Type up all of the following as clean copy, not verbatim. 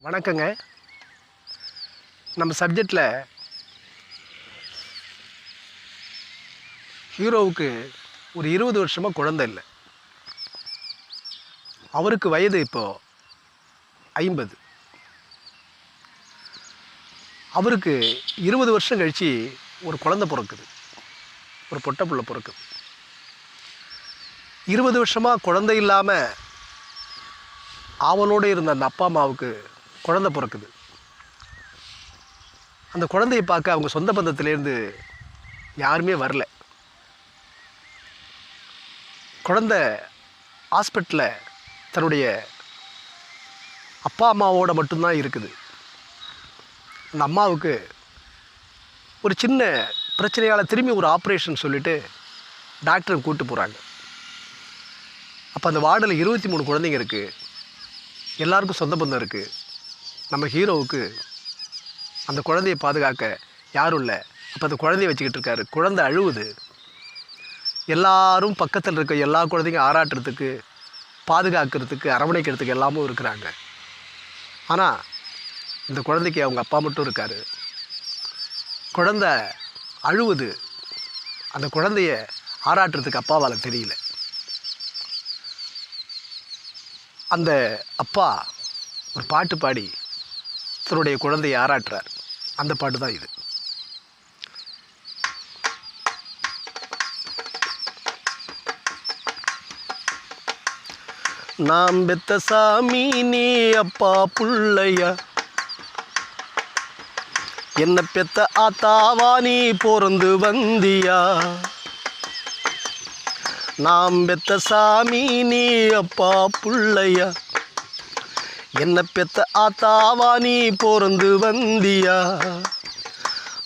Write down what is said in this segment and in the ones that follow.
வணக்கங்க. நம்ம சப்ஜெக்டில் ஹீரோவுக்கு ஒரு 20 வருஷமாக குழந்தை இல்லை. அவருக்கு வயது இப்போது 50. அவருக்கு 20 வருஷம் கழித்து ஒரு குழந்தை பிறக்குது, ஒரு பொட்டை புள்ள பிறக்குது. 20 வருஷமாக குழந்தை இல்லாமல் அவளோடு இருந்த அந்த அப்பா அம்மாவுக்கு குழந்தை பிறக்குது. அந்த குழந்தையை பார்க்க அவங்க சொந்த பந்தத்திலேருந்து யாருமே வரல. குழந்தை ஹாஸ்பிட்டலில் தன்னுடைய அப்பா அம்மாவோட மட்டும்தான் இருக்குது. அந்த அம்மாவுக்கு ஒரு சின்ன பிரச்சனையால் திரும்பி ஒரு ஆப்ரேஷன் சொல்லிவிட்டு டாக்டரை கூப்பிட்டு போகிறாங்க. அப்போ அந்த வார்டில் 23 குழந்தைங்க இருக்குது. எல்லாருக்கும் சொந்த பந்தம் இருக்குது. நம்ம ஹீரோவுக்கு அந்த குழந்தையை பாதுகாக்க யாரும் இல்லை. அப்போ அந்த குழந்தைய வச்சுக்கிட்டு இருக்காரு. குழந்தை அழுவுது. எல்லாரும் பக்கத்தில் இருக்க எல்லா குழந்தைங்க ஆராட்டுறதுக்கு, பாதுகாக்கிறதுக்கு, அரவணைக்கிறதுக்கு எல்லாமும் இருக்கிறாங்க. ஆனால் இந்த குழந்தைக்கு அவங்க அப்பா மட்டும் இருக்கார். குழந்தை அழுவுது. அந்த குழந்தைய ஆராட்டுறதுக்கு அப்பாவால் தெரியல. அந்த அப்பா ஒரு பாட்டு பாடி தன்னுடைய குழந்தையை ஆராட்டுறார். அந்த பாட்டு தான் இது. நாம் பெத்த சாமி நீ அப்பா புள்ளையா, என்ன பெத்த ஆத்தாவா நீ பிறந்து வந்தியா. நாம் பெத்த சாமி நீ அப்பா புள்ளையா, என்ன பெத்த ஆத்தாவா நீ பிறந்து வந்தியா.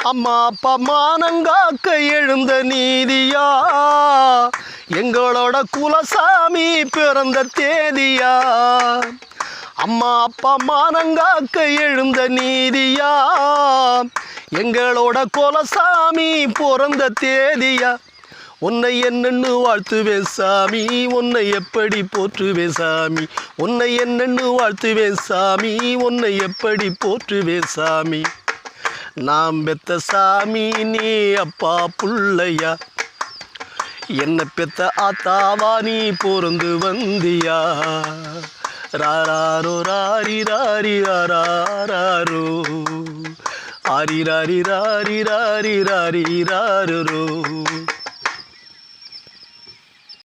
அம்மா அப்பா மானங்காக்க எழுந்த நீதியா, எங்களோட குலசாமி பிறந்த தேதியா. அம்மா அப்பா மானங்காக்க எழுந்த நீதியா, எங்களோட குலசாமி பிறந்த தேதியா. உன்னை என்னென்னு வாழ்த்துவேன் சாமி, உன்னை எப்படி போற்றுவேன் சாமி. உன்னை என்னென்னு வாழ்த்துவேன் சாமி, உன்னை எப்படி போற்றுவேன் சாமி. நாம் பெத்த சாமி நீ அப்பா புள்ளையா, என்ன பெத்த ஆத்தாவா நீ பிறந்து வந்தியா. ராரோ ராரி ராரி ராரோ, ஆரி ராரி ராரி ராரி ராரி ராரோ.